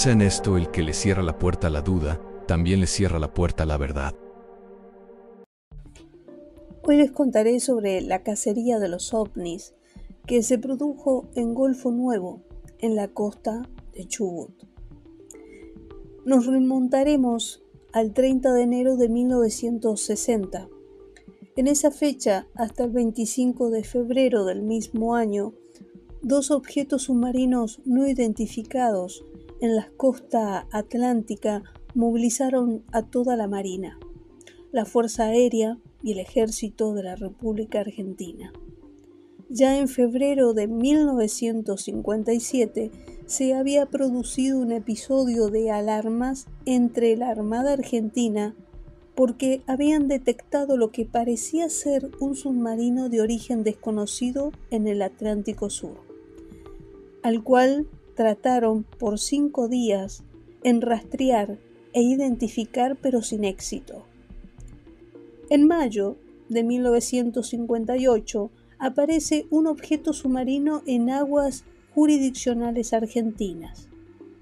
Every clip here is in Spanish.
Piensa en esto: el que le cierra la puerta a la duda, también le cierra la puerta a la verdad. Hoy les contaré sobre la cacería de los ovnis que se produjo en Golfo Nuevo, en la costa de Chubut. Nos remontaremos al 30 de enero de 1960. En esa fecha, hasta el 25 de febrero del mismo año, dos objetos submarinos no identificados en la costa atlántica movilizaron a toda la Marina, la Fuerza Aérea y el Ejército de la República Argentina. Ya en febrero de 1957 se había producido un episodio de alarmas entre la Armada Argentina porque habían detectado lo que parecía ser un submarino de origen desconocido en el Atlántico Sur, al cual trataron por 5 días en rastrear e identificar, pero sin éxito. En mayo de 1958 aparece un objeto submarino en aguas jurisdiccionales argentinas.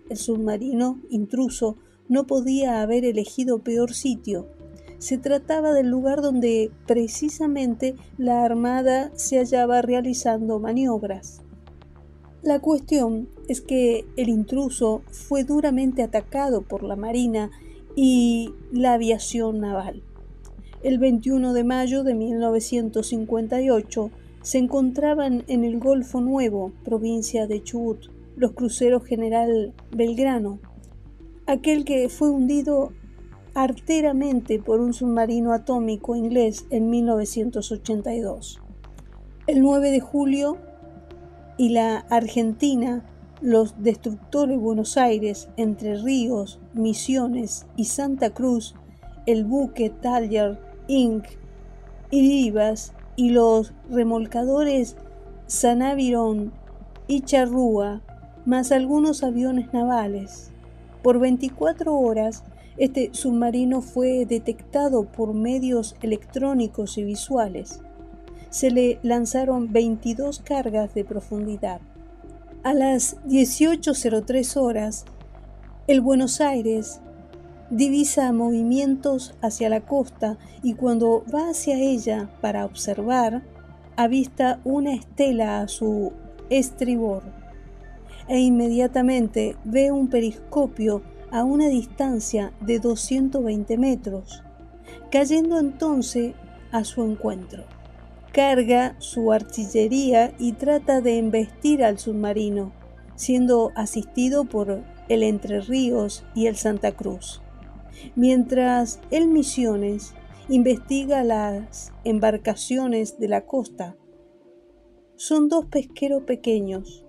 El submarino intruso no podía haber elegido peor sitio. Se trataba del lugar donde precisamente la Armada se hallaba realizando maniobras. La cuestión es que el intruso fue duramente atacado por la Marina y la aviación naval. El 21 de mayo de 1958 se encontraban en el Golfo Nuevo, provincia de Chubut, los cruceros General Belgrano, aquel que fue hundido arteramente por un submarino atómico inglés en 1982. El 9 de julio, y la Argentina, los destructores Buenos Aires, Entre Ríos, Misiones y Santa Cruz, el buque Talyer Inc. y Rivas y los remolcadores Sanavirón y Charrúa, más algunos aviones navales. Por 24 horas, este submarino fue detectado por medios electrónicos y visuales. Se le lanzaron 22 cargas de profundidad. A las 18:03 horas, el Buenos Aires divisa movimientos hacia la costa y cuando va hacia ella para observar, avista una estela a su estribor e inmediatamente ve un periscopio a una distancia de 220 metros, cayendo entonces a su encuentro. Carga su artillería y trata de embestir al submarino, siendo asistido por el Entre Ríos y el Santa Cruz. Mientras el Misiones investiga las embarcaciones de la costa. Son dos pesqueros pequeños.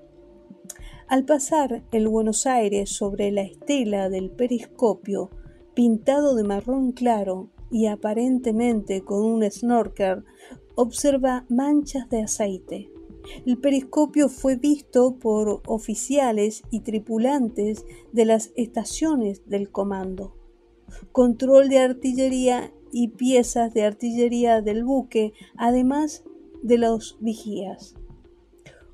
Al pasar el Buenos Aires sobre la estela del periscopio, pintado de marrón claro y aparentemente con un snorkel, observa manchas de aceite. El periscopio fue visto por oficiales y tripulantes de las estaciones del comando, control de artillería y piezas de artillería del buque, además de los vigías.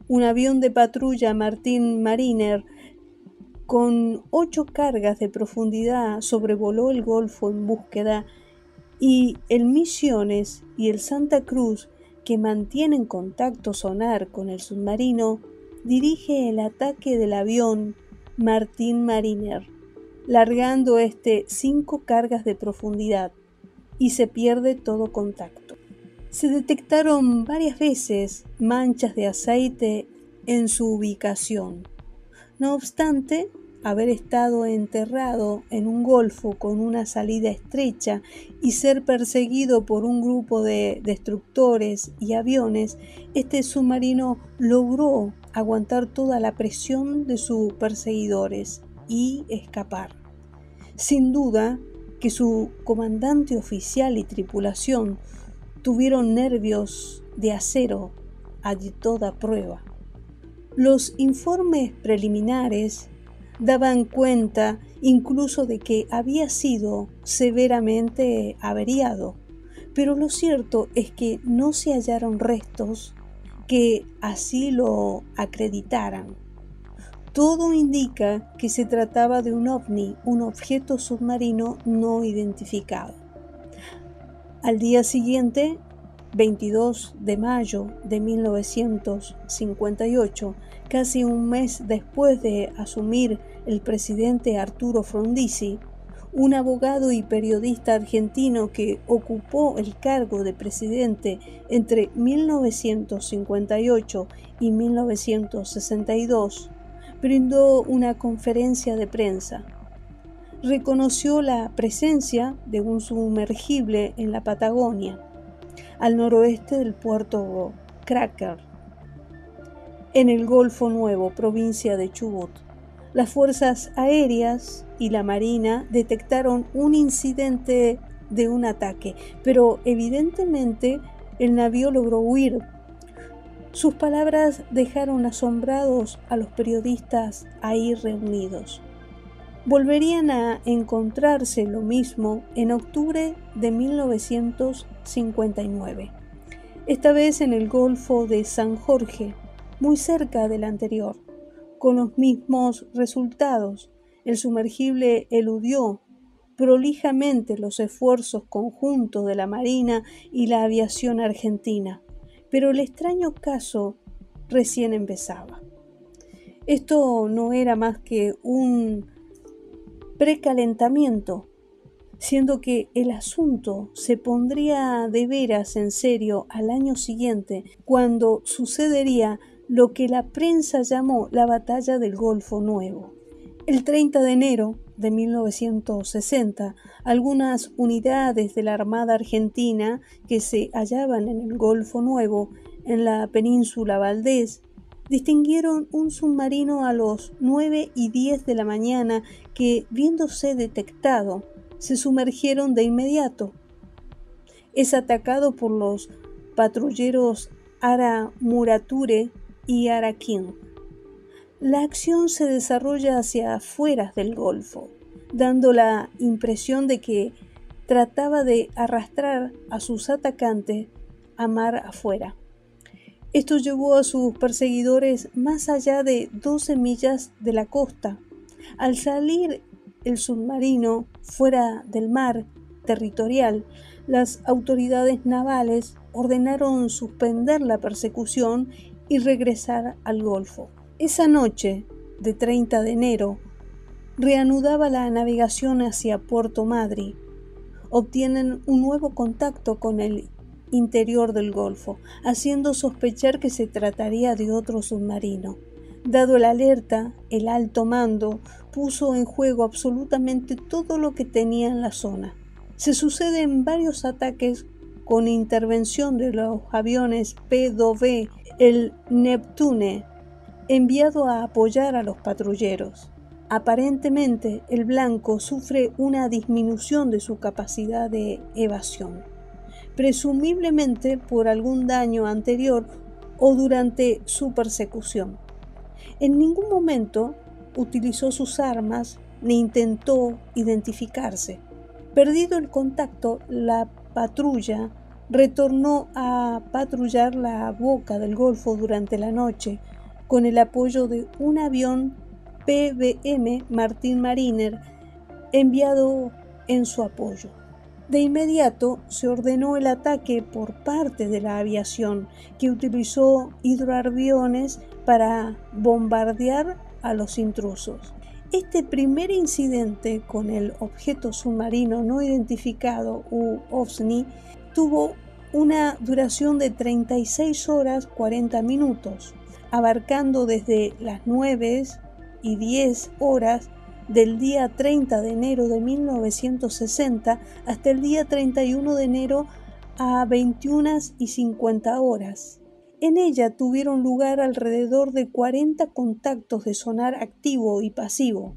Un avión de patrulla Martin Mariner con 8 cargas de profundidad sobrevoló el Golfo en búsqueda, y el Misiones y el Santa Cruz, que mantienen contacto sonar con el submarino, dirige el ataque del avión Martin Mariner, largando 5 cargas de profundidad, y se pierde todo contacto. Se detectaron varias veces manchas de aceite en su ubicación. No obstante, haber estado enterrado en un golfo con una salida estrecha y ser perseguido por un grupo de destructores y aviones, este submarino logró aguantar toda la presión de sus perseguidores y escapar. Sin duda que su comandante oficial y tripulación tuvieron nervios de acero a toda prueba. Los informes preliminares daban cuenta incluso de que había sido severamente averiado, pero lo cierto es que no se hallaron restos que así lo acreditaran. Todo indica que se trataba de un ovni, un objeto submarino no identificado. Al día siguiente, 22 de mayo de 1958, casi un mes después de asumir el presidente Arturo Frondizi, un abogado y periodista argentino que ocupó el cargo de presidente entre 1958 y 1962, brindó una conferencia de prensa. Reconoció la presencia de un sumergible en la Patagonia, al noroeste del puerto Cracker, en el Golfo Nuevo, provincia de Chubut. Las fuerzas aéreas y la marina detectaron un incidente de un ataque, pero evidentemente el navío logró huir. Sus palabras dejaron asombrados a los periodistas ahí reunidos. Volverían a encontrarse lo mismo en octubre de 1959, esta vez en el Golfo de San Jorge, muy cerca del anterior, con los mismos resultados. El sumergible eludió prolijamente los esfuerzos conjuntos de la Marina y la aviación argentina, pero el extraño caso recién empezaba. Esto no era más que un precalentamiento, siendo que el asunto se pondría de veras en serio al año siguiente, cuando sucedería lo que la prensa llamó la Batalla del Golfo Nuevo. El 30 de enero de 1960, algunas unidades de la Armada Argentina que se hallaban en el Golfo Nuevo, en la península Valdés, distinguieron un submarino a los 9:10 de la mañana que, viéndose detectado, se sumergieron de inmediato. Es atacado por los patrulleros Ara Murature y Ara King. La acción se desarrolla hacia afuera del Golfo, dando la impresión de que trataba de arrastrar a sus atacantes a mar afuera. Esto llevó a sus perseguidores más allá de 12 millas de la costa. Al salir el submarino fuera del mar territorial, las autoridades navales ordenaron suspender la persecución y regresar al Golfo. Esa noche, de 30 de enero, reanudaba la navegación hacia Puerto Madryn. Obtienen un nuevo contacto con el interior del Golfo, haciendo sospechar que se trataría de otro submarino. Dado el alerta, el alto mando puso en juego absolutamente todo lo que tenía en la zona. Se suceden varios ataques con intervención de los aviones P-2B, el Neptune, enviado a apoyar a los patrulleros. Aparentemente, el blanco sufre una disminución de su capacidad de evasión, presumiblemente por algún daño anterior o durante su persecución. En ningún momento utilizó sus armas ni intentó identificarse. Perdido el contacto, la patrulla retornó a patrullar la boca del Golfo durante la noche, con el apoyo de un avión PBM Martin Mariner enviado en su apoyo. De inmediato se ordenó el ataque por parte de la aviación, que utilizó hidroaviones para bombardear a los intrusos. Este primer incidente con el objeto submarino no identificado u OVNI tuvo una duración de 36 horas 40 minutos, abarcando desde las 9:10 del día 30 de enero de 1960 hasta el día 31 de enero a 21:50. En ella tuvieron lugar alrededor de 40 contactos de sonar activo y pasivo,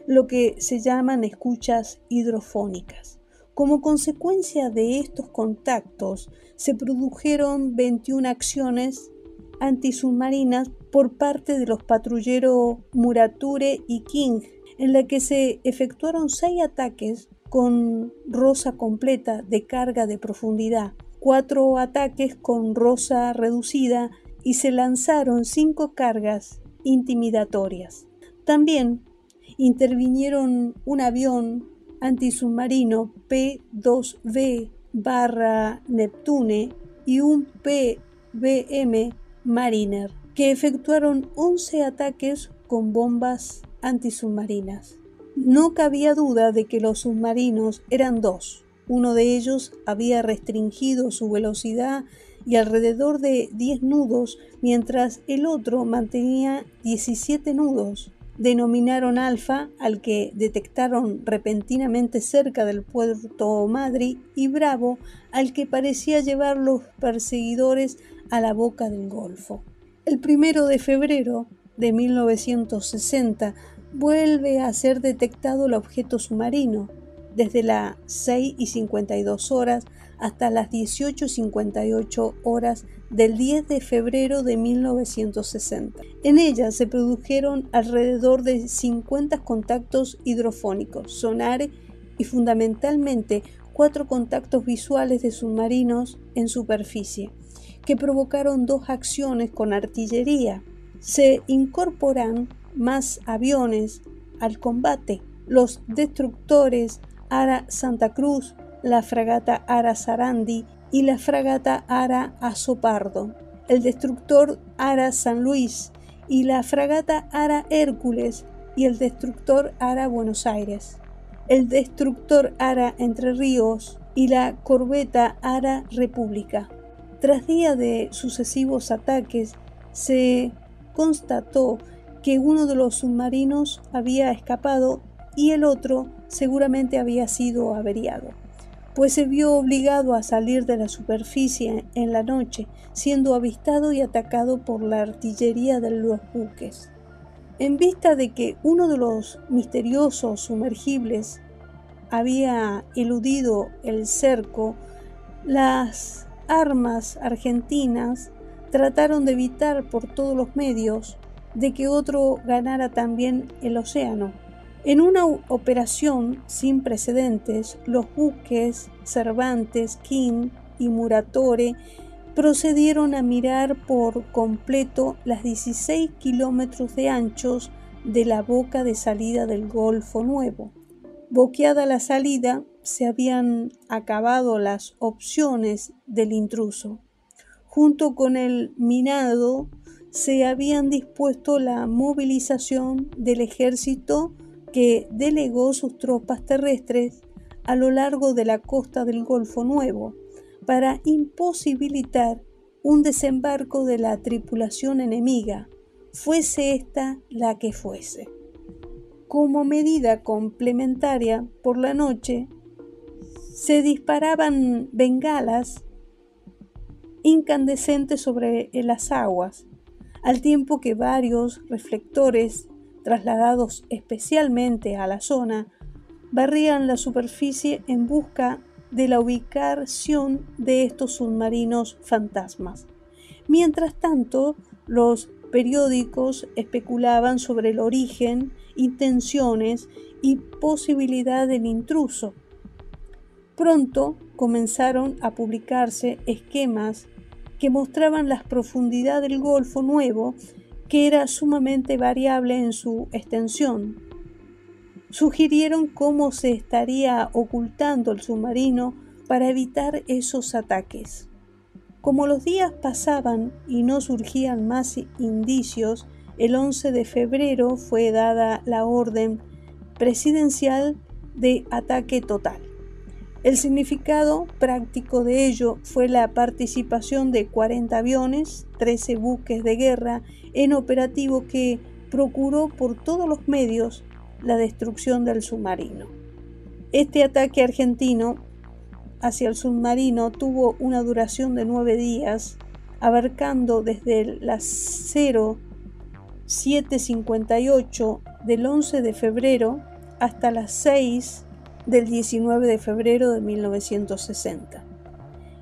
lo que se llaman escuchas hidrofónicas. Como consecuencia de estos contactos, se produjeron 21 acciones antisubmarinas por parte de los patrulleros Murature y King, en la que se efectuaron 6 ataques con rosa completa de carga de profundidad, 4 ataques con rosa reducida y se lanzaron 5 cargas intimidatorias. También intervinieron un avión antisubmarino P-2V/Neptune y un PBM Mariner, que efectuaron 11 ataques con bombas antisubmarinas. No cabía duda de que los submarinos eran dos. Uno de ellos había restringido su velocidad y alrededor de 10 nudos, mientras el otro mantenía 17 nudos. Denominaron Alfa al que detectaron repentinamente cerca del puerto Madrid y Bravo al que parecía llevar los perseguidores a la boca del Golfo. El 1 de febrero de 1960 vuelve a ser detectado el objeto submarino, desde las 6:52 horas hasta las 18:58 horas del 10 de febrero de 1960. En ella se produjeron alrededor de 50 contactos hidrofónicos, sonares y fundamentalmente 4 contactos visuales de submarinos en superficie, que provocaron 2 acciones con artillería. Se incorporan más aviones al combate. Los destructores Ara Santa Cruz, la fragata Ara Sarandí y la fragata Ara Azopardo, el destructor Ara San Luis y la fragata Ara Hércules y el destructor Ara Buenos Aires, el destructor Ara Entre Ríos y la corbeta Ara República. Tras días de sucesivos ataques, se constató que uno de los submarinos había escapado y el otro seguramente había sido averiado, pues se vio obligado a salir de la superficie en la noche, siendo avistado y atacado por la artillería de los buques. En vista de que uno de los misteriosos sumergibles había eludido el cerco, las armas argentinas trataron de evitar por todos los medios de que otro ganara también el océano. En una operación sin precedentes, los buques Cervantes, King y Muratore procedieron a mirar por completo las 16 kilómetros de anchos de la boca de salida del Golfo Nuevo. Boqueada la salida, se habían acabado las opciones del intruso. Junto con el minado, se habían dispuesto la movilización del ejército que delegó sus tropas terrestres a lo largo de la costa del Golfo Nuevo para imposibilitar un desembarco de la tripulación enemiga, fuese esta la que fuese. Como medida complementaria, por la noche se disparaban bengalas incandescentes sobre las aguas, al tiempo que varios reflectores trasladados especialmente a la zona barrían la superficie en busca de la ubicación de estos submarinos fantasmas. Mientras tanto, los periódicos especulaban sobre el origen, intenciones y posibilidad del intruso. Pronto comenzaron a publicarse esquemas que mostraban la profundidad del Golfo Nuevo, que era sumamente variable en su extensión. Sugirieron cómo se estaría ocultando el submarino para evitar esos ataques. Como los días pasaban y no surgían más indicios, el 11 de febrero fue dada la orden presidencial de ataque total. El significado práctico de ello fue la participación de 40 aviones, 13 buques de guerra en operativo que procuró por todos los medios la destrucción del submarino. Este ataque argentino hacia el submarino tuvo una duración de 9 días, abarcando desde las 07:58 del 11 de febrero hasta las 6 del 19 de febrero de 1960.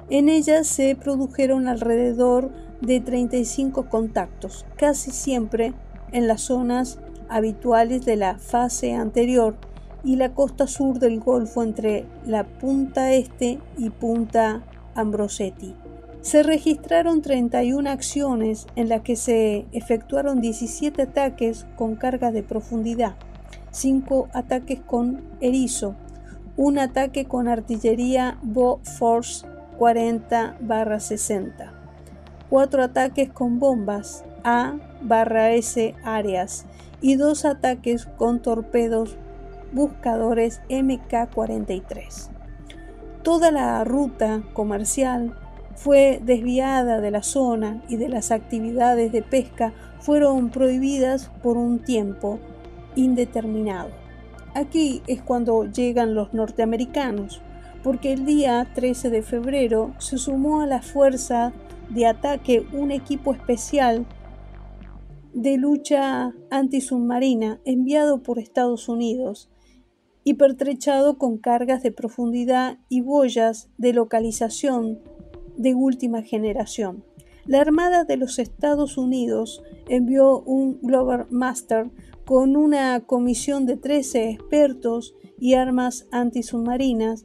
En ella se produjeron alrededor de 35 contactos, casi siempre en las zonas habituales de la fase anterior y la costa sur del Golfo entre la punta este y punta Ambrosetti. Se registraron 31 acciones en las que se efectuaron 17 ataques con cargas de profundidad, 5 ataques con erizo, un ataque con artillería Bofors 40-60, 4 ataques con bombas A/S Arias y 2 ataques con torpedos buscadores MK-43. Toda la ruta comercial fue desviada de la zona y de las actividades de pesca fueron prohibidas por un tiempo indeterminado. Aquí es cuando llegan los norteamericanos, porque el día 13 de febrero se sumó a la fuerza de ataque un equipo especial de lucha antisubmarina enviado por Estados Unidos y pertrechado con cargas de profundidad y boyas de localización de última generación. La Armada de los Estados Unidos envió un Global Master con una comisión de 13 expertos y armas antisubmarinas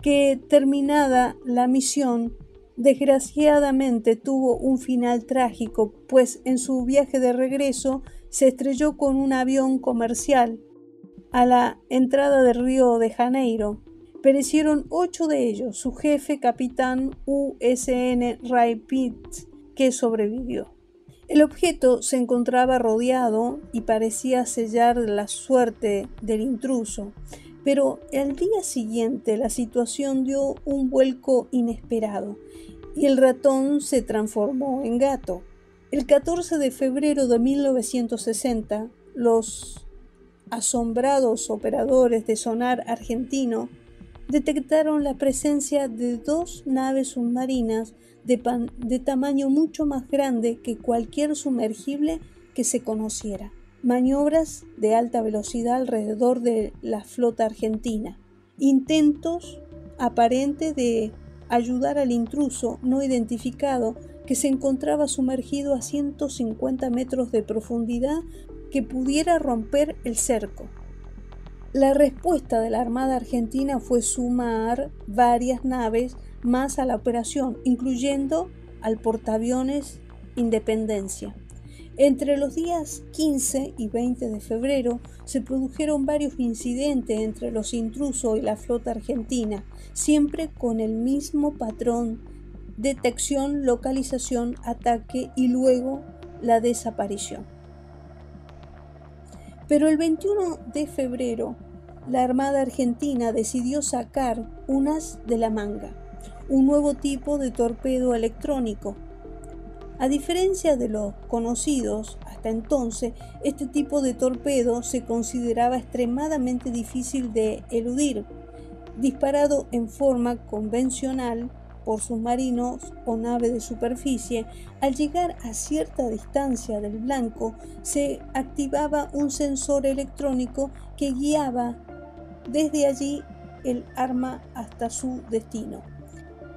que, terminada la misión, desgraciadamente tuvo un final trágico, pues en su viaje de regreso se estrelló con un avión comercial a la entrada de Río de Janeiro. Perecieron 8 de ellos, su jefe, capitán USN Ray Pitts, que sobrevivió. El objeto se encontraba rodeado y parecía sellar la suerte del intruso, pero al día siguiente la situación dio un vuelco inesperado y el ratón se transformó en gato. El 14 de febrero de 1960, los asombrados operadores de sonar argentino detectaron la presencia de 2 naves submarinas de tamaño mucho más grande que cualquier sumergible que se conociera. Maniobras de alta velocidad alrededor de la flota argentina. Intentos aparentes de ayudar al intruso no identificado que se encontraba sumergido a 150 metros de profundidad que pudiera romper el cerco. La respuesta de la Armada Argentina fue sumar varias naves más a la operación, incluyendo al portaaviones Independencia. Entre los días 15 y 20 de febrero se produjeron varios incidentes entre los intrusos y la flota argentina, siempre con el mismo patrón: detección, localización, ataque y luego la desaparición. Pero el 21 de febrero, la Armada Argentina decidió sacar un as de la manga, un nuevo tipo de torpedo electrónico. A diferencia de los conocidos hasta entonces, este tipo de torpedo se consideraba extremadamente difícil de eludir. Disparado en forma convencional por submarinos o naves de superficie, al llegar a cierta distancia del blanco se activaba un sensor electrónico que guiaba desde allí el arma hasta su destino.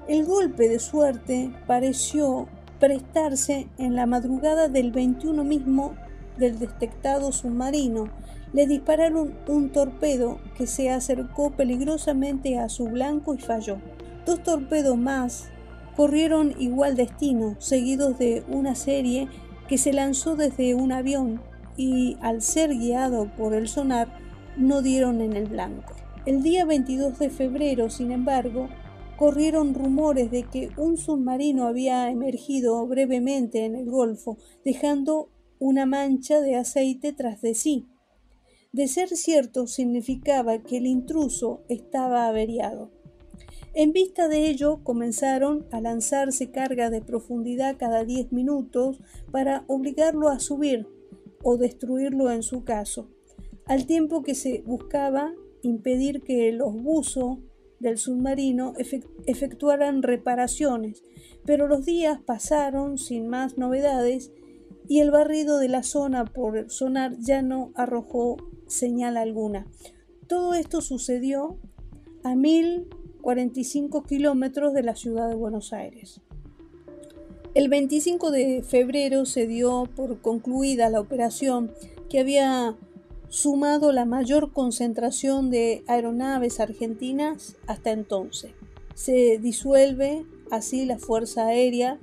El golpe de suerte pareció prestarse en la madrugada del 21 mismo del detectado submarino. Le dispararon un torpedo que se acercó peligrosamente a su blanco y falló. 2 torpedos más corrieron igual destino, seguidos de una serie que se lanzó desde un avión y, al ser guiado por el sonar, no dieron en el blanco. El día 22 de febrero, sin embargo, corrieron rumores de que un submarino había emergido brevemente en el Golfo, dejando una mancha de aceite tras de sí. De ser cierto, significaba que el intruso estaba averiado. En vista de ello, comenzaron a lanzarse cargas de profundidad cada 10 minutos para obligarlo a subir o destruirlo en su caso, al tiempo que se buscaba impedir que los buzos del submarino efectuaran reparaciones. Pero los días pasaron sin más novedades y el barrido de la zona por sonar ya no arrojó señal alguna. Todo esto sucedió a 1045 kilómetros de la ciudad de Buenos Aires. El 25 de febrero se dio por concluida la operación, que había sumado la mayor concentración de aeronaves argentinas hasta entonces. Se disuelve así la Fuerza Aérea.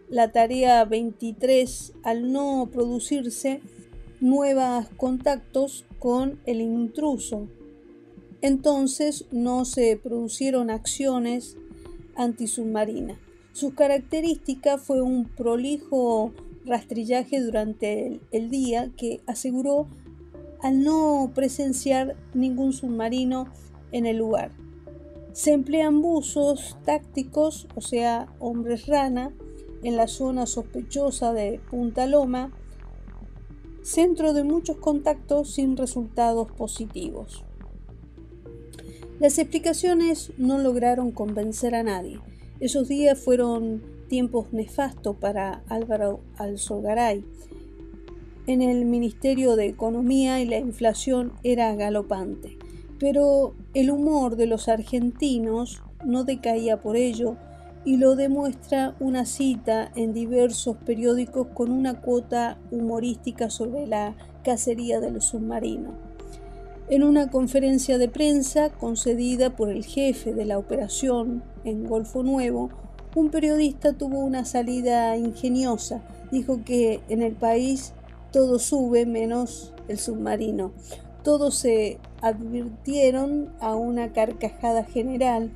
La tarea 23, al no producirse nuevos contactos con el intruso, entonces no se produjeron acciones antisubmarinas. Su característica fue un prolijo rastrillaje durante el día que aseguró al no presenciar ningún submarino en el lugar. Se emplean buzos tácticos, o sea, hombres rana, en la zona sospechosa de Punta Loma, centro de muchos contactos sin resultados positivos. Las explicaciones no lograron convencer a nadie. Esos días fueron tiempos nefastos para Álvaro Alzogaray. En el Ministerio de Economía y la inflación era galopante, pero el humor de los argentinos no decaía por ello, y lo demuestra una cita en diversos periódicos con una cuota humorística sobre la cacería del submarino. En una conferencia de prensa concedida por el jefe de la operación en Golfo Nuevo, un periodista tuvo una salida ingeniosa. Dijo que en el país todo sube menos el submarino. Todos se advirtieron a una carcajada general,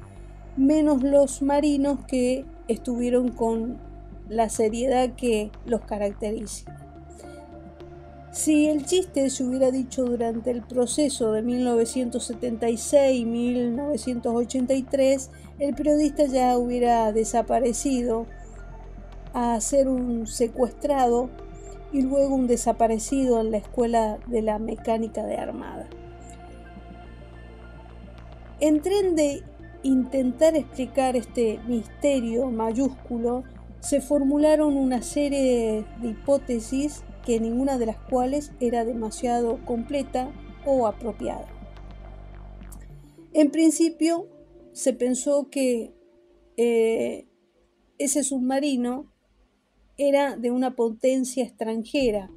menos los marinos, que estuvieron con la seriedad que los caracteriza. Si el chiste se hubiera dicho durante el proceso de 1976 y 1983, el periodista ya hubiera desaparecido a ser un secuestrado y luego un desaparecido en la Escuela de la Mecánica de Armada. En tren de intentar explicar este misterio mayúsculo, se formularon una serie de hipótesis que ninguna de las cuales era demasiado completa o apropiada. En principio, se pensó que ese submarino era de una potencia extranjera,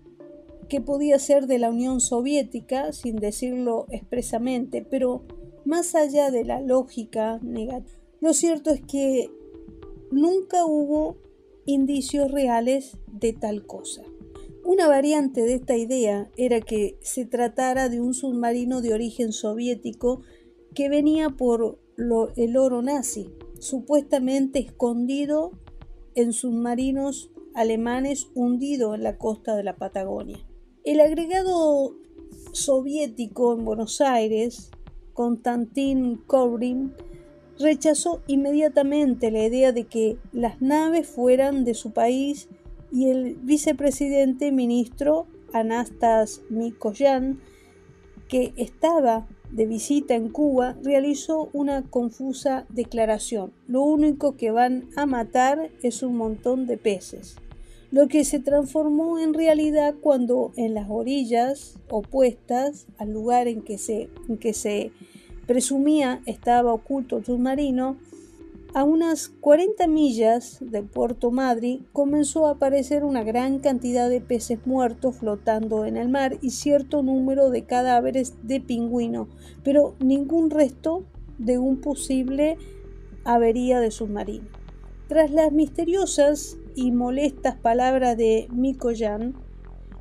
que podía ser de la Unión Soviética, sin decirlo expresamente, pero más allá de la lógica negativa, lo cierto es que nunca hubo indicios reales de tal cosa. Una variante de esta idea era que se tratara de un submarino de origen soviético que venía por el oro nazi, supuestamente escondido en submarinos alemanes hundidos en la costa de la Patagonia. El agregado soviético en Buenos Aires, Konstantin Kovrin, rechazó inmediatamente la idea de que las naves fueran de su país, y el vicepresidente ministro Anastas Mikoyan, que estaba de visita en Cuba, realizó una confusa declaración: lo único que van a matar es un montón de peces, lo que se transformó en realidad cuando en las orillas opuestas al lugar en que se presumía estaba oculto el submarino, a unas 40 millas de Puerto Madryn, comenzó a aparecer una gran cantidad de peces muertos flotando en el mar y cierto número de cadáveres de pingüino, pero ningún resto de un posible avería de submarino. Tras las misteriosas y molestas palabras de Mikoyan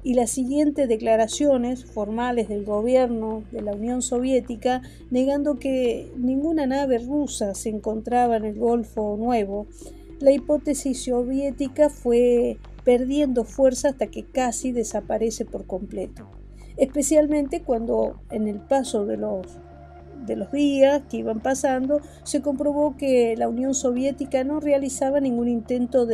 y las siguientes declaraciones formales del gobierno de la Unión Soviética negando que ninguna nave rusa se encontraba en el Golfo Nuevo, la hipótesis soviética fue perdiendo fuerza hasta que casi desaparece por completo, especialmente cuando en el paso de los días que iban pasando se comprobó que la Unión Soviética no realizaba ningún intento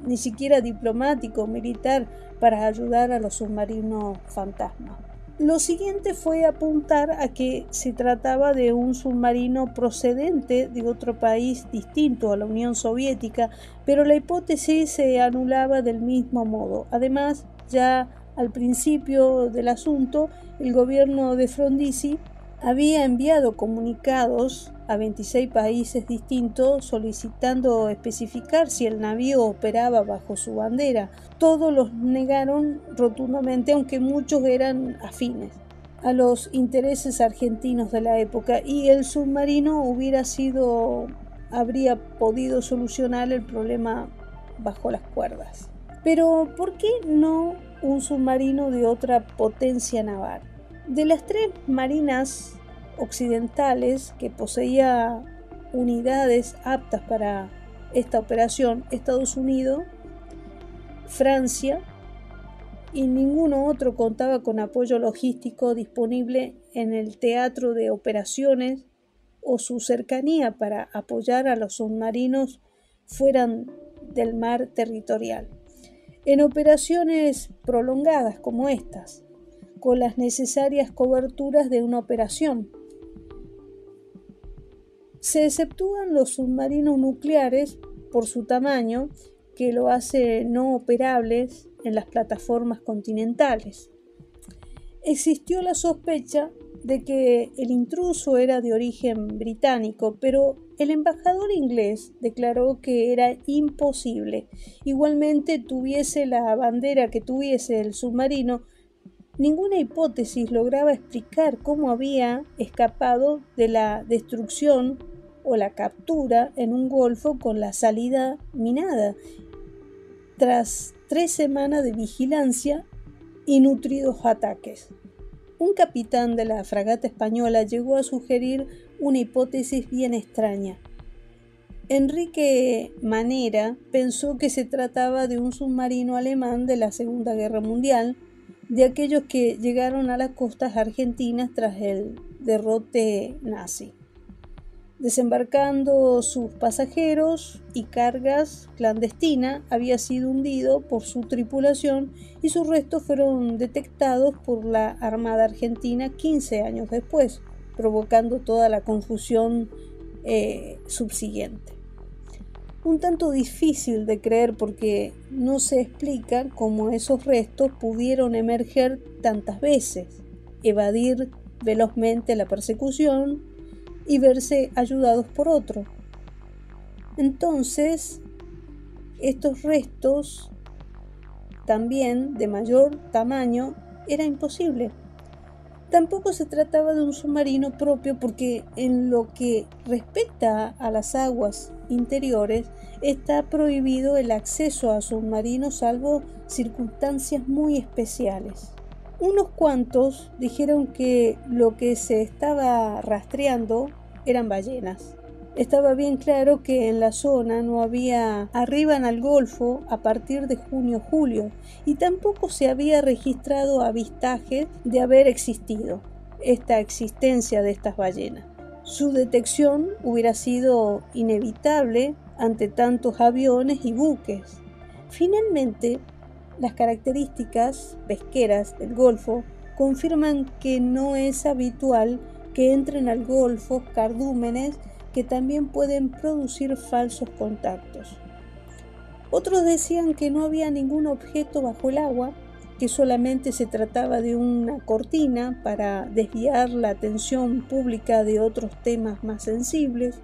ni siquiera diplomático o militar para ayudar a los submarinos fantasma. Lo siguiente fue apuntar a que se trataba de un submarino procedente de otro país distinto a la Unión Soviética, pero la hipótesis se anulaba del mismo modo. Además, ya al principio del asunto, el gobierno de Frondizi había enviado comunicados a 26 países distintos solicitando especificar si el navío operaba bajo su bandera. Todos los negaron rotundamente, aunque muchos eran afines a los intereses argentinos de la época, y el submarino hubiera sido habría podido solucionar el problema bajo las cuerdas. Pero ¿por qué no un submarino de otra potencia naval? De las 3 marinas occidentales que poseía unidades aptas para esta operación, Estados Unidos, Francia y ninguno otro contaba con apoyo logístico disponible en el teatro de operaciones o su cercanía para apoyar a los submarinos fuera del mar territorial. En operaciones prolongadas como estas, con las necesarias coberturas de una operación, se exceptúan los submarinos nucleares por su tamaño, que lo hace no operables en las plataformas continentales. Existió la sospecha de que el intruso era de origen británico, pero el embajador inglés declaró que era imposible. Igualmente tuviese la bandera que tuviese el submarino, ninguna hipótesis lograba explicar cómo había escapado de la destrucción o la captura en un golfo con la salida minada, tras 3 semanas de vigilancia y nutridos ataques. Un capitán de la fragata española llegó a sugerir una hipótesis bien extraña. Enrique Manera pensó que se trataba de un submarino alemán de la Segunda Guerra Mundial, de aquellos que llegaron a las costas argentinas tras el derrote nazi, desembarcando sus pasajeros y cargas clandestinas. Había sido hundido por su tripulación y sus restos fueron detectados por la Armada Argentina 15 años después, provocando toda la confusión subsiguiente. Un tanto difícil de creer porque no se explica cómo esos restos pudieron emerger tantas veces, evadir velozmente la persecución y verse ayudados por otro. Entonces, estos restos, también de mayor tamaño, era imposible. Tampoco se trataba de un submarino propio porque en lo que respecta a las aguas interiores está prohibido el acceso a submarinos salvo circunstancias muy especiales. Unos cuantos dijeron que lo que se estaba rastreando eran ballenas. Estaba bien claro que en la zona no había arriban al Golfo a partir de junio-julio y tampoco se había registrado avistajes de haber existido esta existencia de estas ballenas. Su detección hubiera sido inevitable ante tantos aviones y buques. Finalmente, las características pesqueras del Golfo confirman que no es habitual que entren al Golfo cardúmenes que también pueden producir falsos contactos. Otros decían que no había ningún objeto bajo el agua, que solamente se trataba de una cortina para desviar la atención pública de otros temas más sensibles.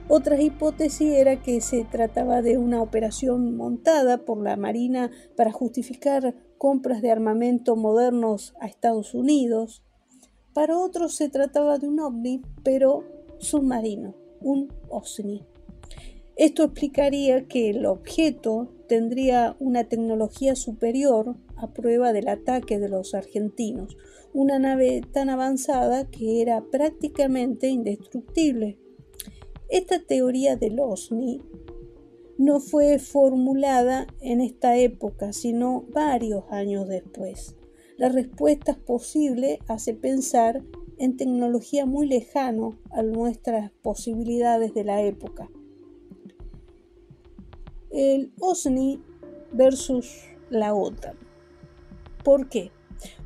Otra hipótesis era que se trataba de una operación montada por la Marina para justificar compras de armamento modernos a Estados Unidos. Para otros se trataba de un ovni, pero submarino, un OSNI. Esto explicaría que el objeto tendría una tecnología superior a prueba del ataque de los argentinos, una nave tan avanzada que era prácticamente indestructible. Esta teoría del OSNI no fue formulada en esta época, sino varios años después. La respuesta posible hace pensar en tecnología muy lejana a nuestras posibilidades de la época. El OSNI versus la OTAN. ¿Por qué?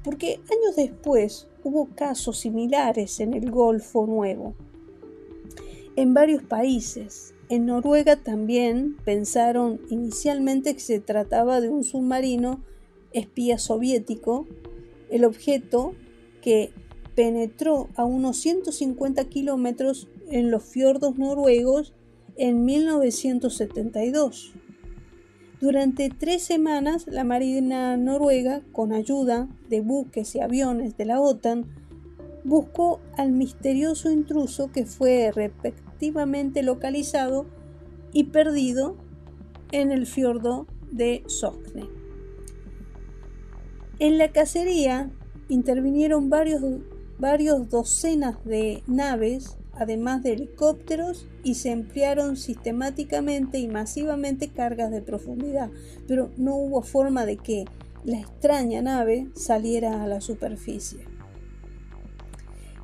Porque años después hubo casos similares en el Golfo Nuevo, en varios países. En Noruega también pensaron inicialmente que se trataba de un submarino espía soviético. El objeto, que penetró a unos 150 kilómetros en los fiordos noruegos en 1972. Durante 3 semanas, la Marina noruega, con ayuda de buques y aviones de la OTAN, buscó al misterioso intruso que fue respectivamente localizado y perdido en el fiordo de Sogne. En la cacería intervinieron varios docenas de naves, además de helicópteros, y se emplearon sistemáticamente y masivamente cargas de profundidad, pero no hubo forma de que la extraña nave saliera a la superficie.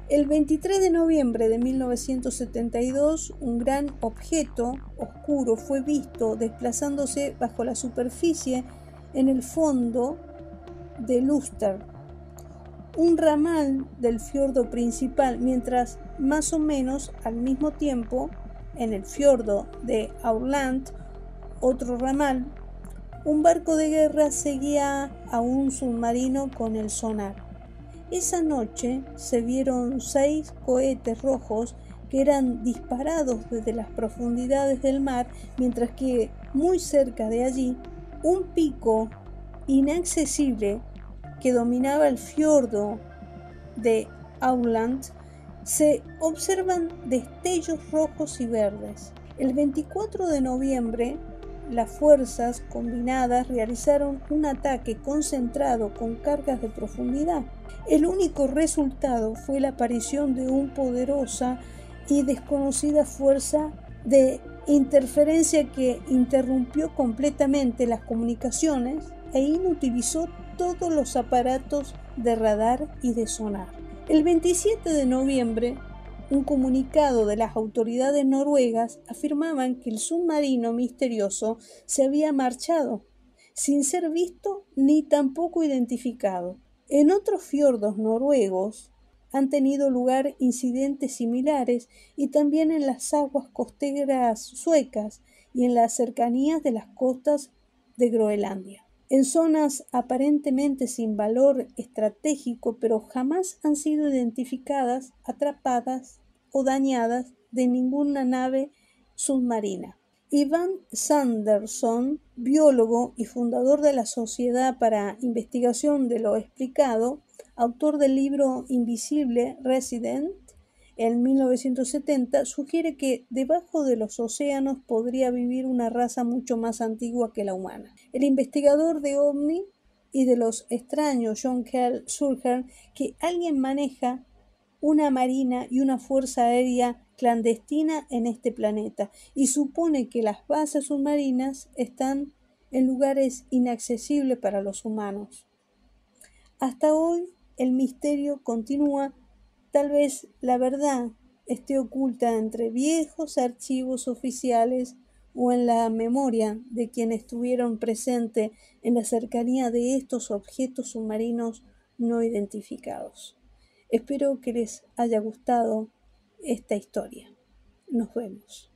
El 23 de noviembre de 1972, un gran objeto oscuro fue visto desplazándose bajo la superficie en el fondo de Luster, un ramal del fiordo principal, mientras más o menos al mismo tiempo en el fiordo de Aurland, otro ramal, un barco de guerra seguía a un submarino con el sonar. Esa noche se vieron 6 cohetes rojos que eran disparados desde las profundidades del mar, mientras que muy cerca de allí, un pico inaccesible que dominaba el fiordo de Auland, se observan destellos rojos y verdes. El 24 de noviembre, las fuerzas combinadas realizaron un ataque concentrado con cargas de profundidad. El único resultado fue la aparición de una poderosa y desconocida fuerza de interferencia que interrumpió completamente las comunicaciones e inutilizó todos los aparatos de radar y de sonar. El 27 de noviembre, un comunicado de las autoridades noruegas afirmaban que el submarino misterioso se había marchado, sin ser visto ni tampoco identificado. En otros fiordos noruegos han tenido lugar incidentes similares y también en las aguas costeras suecas y en las cercanías de las costas de Groenlandia. En zonas aparentemente sin valor estratégico, pero jamás han sido identificadas, atrapadas o dañadas de ninguna nave submarina. Ivan Sanderson, biólogo y fundador de la Sociedad para Investigación de lo Explicado, autor del libro Invisible Resident, en 1970, sugiere que debajo de los océanos podría vivir una raza mucho más antigua que la humana. El investigador de OVNI y de los extraños John Keel sugiere que alguien maneja una marina y una fuerza aérea clandestina en este planeta y supone que las bases submarinas están en lugares inaccesibles para los humanos. Hasta hoy el misterio continúa. Tal vez la verdad esté oculta entre viejos archivos oficiales o en la memoria de quienes estuvieron presentes en la cercanía de estos objetos submarinos no identificados. Espero que les haya gustado esta historia. Nos vemos.